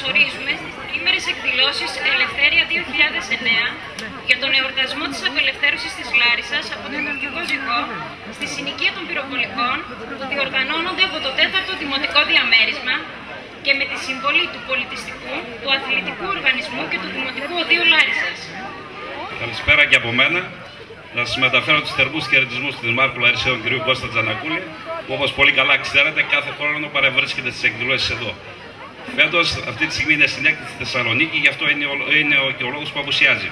καλωσορίζουμε στις τρίμερες εκδηλώσεις Ελευθέρια 2009 για τον εορτασμό της απελευθέρωσης της Λάρισσας από τον τουρκικό ζυγό στη συνοικία των πυροβολικών που διοργανώνονται από το 4ο Δημοτικό Διαμέρισμα και με τη συμβολή του Πολιτιστικού, του Αθλητικού Οργανισμού και του Δημοτικού Οδείου Λάρισσας. Καλησπέρα και από μένα. Να σας μεταφέρω τους θερμούς χαιρετισμούς του Δημάρχου Λαρισσαίων κ. Κώστα Τζανακούλη, που όπως πολύ καλά ξέρετε κάθε χρόνο παρευρίσκεται στις εκδηλώσεις εδώ. Φέτος, αυτή τη στιγμή είναι στην έκθεση στη Θεσσαλονίκη, γι' αυτό είναι και ο λόγος που απουσιάζει.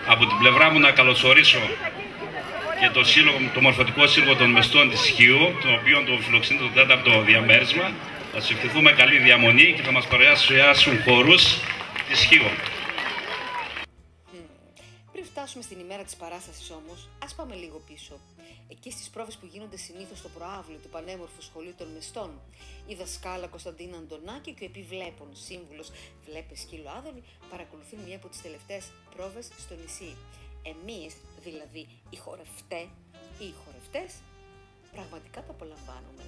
Από την πλευρά μου να καλωσορίσω και το Μορφωτικό Σύλλογο των Μεστών της Χίου, τον οποίο τον φιλοξενεί το 4ο διαμέρισμα. Θα τους ευχηθούμε καλή διαμονή και θα μας παρουσιάσουν χορούς της Χίου. Πριν φτάσουμε στην ημέρα της παράστασης όμως, ας πάμε λίγο πίσω. Εκεί στις πρόβες που γίνονται συνήθως στο προάβλιο του πανέμορφου σχολείου των Μεστών, η δασκάλα Κωνσταντίνα Αντωνάκη και ο επιβλέπων σύμβουλος Βλέπε Σκύλο Άδωνη παρακολουθούν μία από τις τελευταίες πρόβες στο νησί. Εμείς, δηλαδή οι χορευτές, πραγματικά τα απολαμβάνουμε.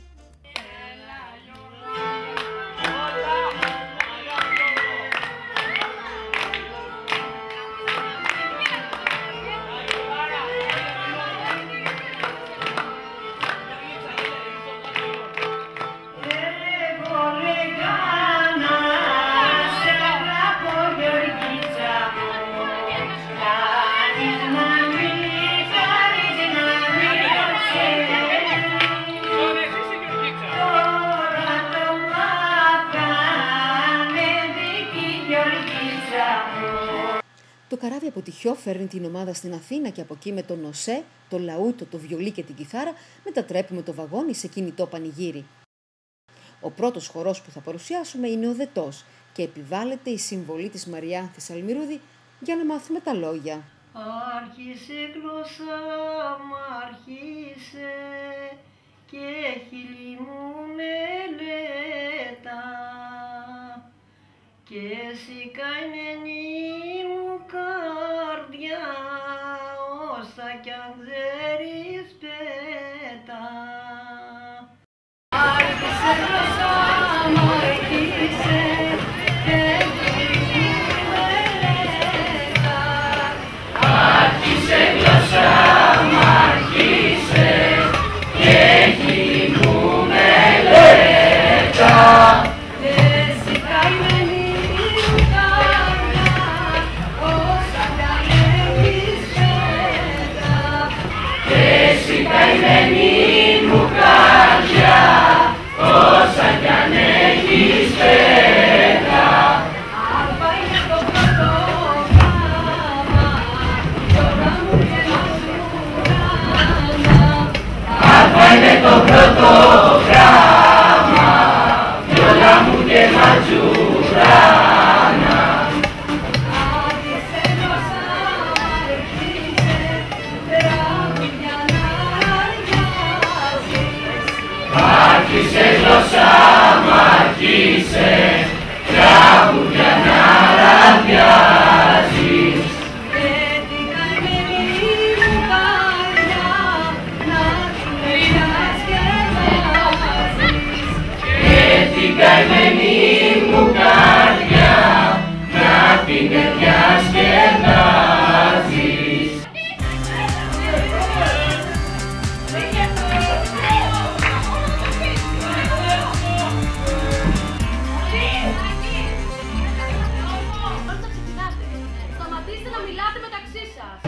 Το καράβι από τη Χιό φέρνει την ομάδα στην Αθήνα και από εκεί με τον Νοσέ, το λαούτο, το βιολί και την κιθάρα μετατρέπουμε το βαγόνι σε κινητό πανηγύρι. Ο πρώτος χορός που θα παρουσιάσουμε είναι ο Δετός και επιβάλλεται η συμβολή της Μαριάνθης Αλμυρούδη για να μάθουμε τα λόγια. Άρχισε γλώσσα μ' άρχισε και χείλη μου μελέτα και εσύ καημένη μου καρδιά όσα κι αν ξέρεις πέτα. Άρχισε γλώσσα μ' άρχισε και χείλη μου μελέτα. Άρχισε γλώσσα μ' άρχισε και χείλη μου μελέτα. Είναι το πρώτο γράμμα, βιόλα μου και ματζουράνα. Άρχισε γλώσσα μ' άρχισε, τραγούδια να αργιάζεις. Άρχισε γλώσσα μ' άρχισε, τραγούδια να αργιάζεις. Την καημένη μου καρδιά να την διασκεδάζεις. Σταματήστε να μιλάτε μεταξύ σας.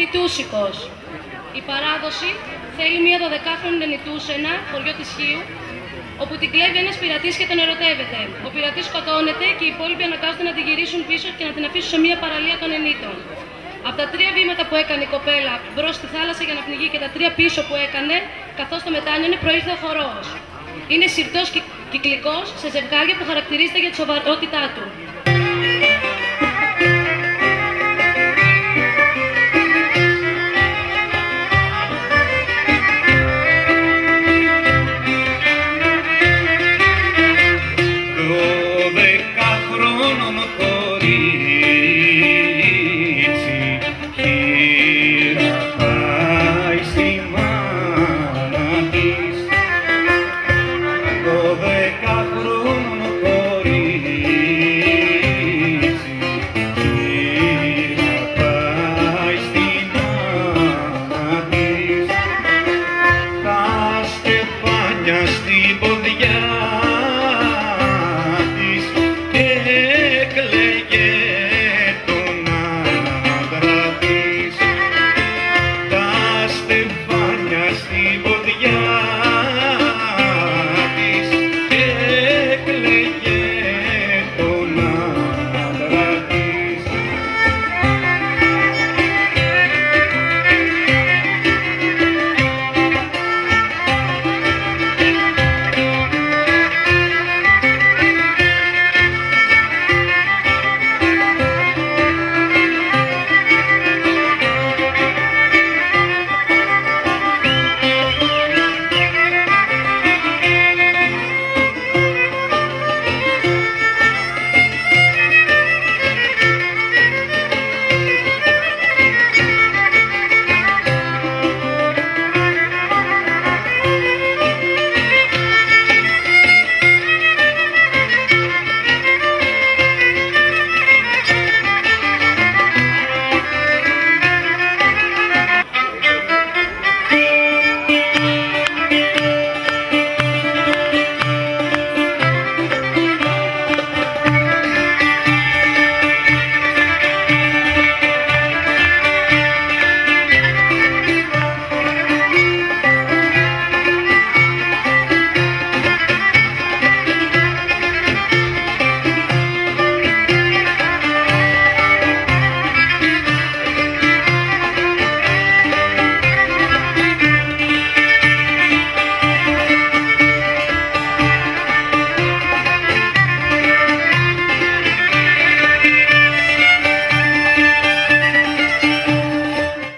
νητούσικος. Η παράδοση θέλει μία 12χρονη νητούσενα, χωριό της Χίου, όπου την κλέβει ένας πειρατής και τον ερωτεύεται. Ο πειρατής σκοτώνεται και οι υπόλοιποι αναγκάζονται να την γυρίσουν πίσω και να την αφήσουν σε μία παραλία των ενήτων. Από τα 3 βήματα που έκανε η κοπέλα μπρος στη θάλασσα για να πνιγεί και τα 3 πίσω που έκανε, καθώς το μετάνιωνε, προήλθε ο χορός. Είναι συρτός και κυκλικός σε ζευγάρια που χαρακτηρίζεται για τη σοβαρότητά του.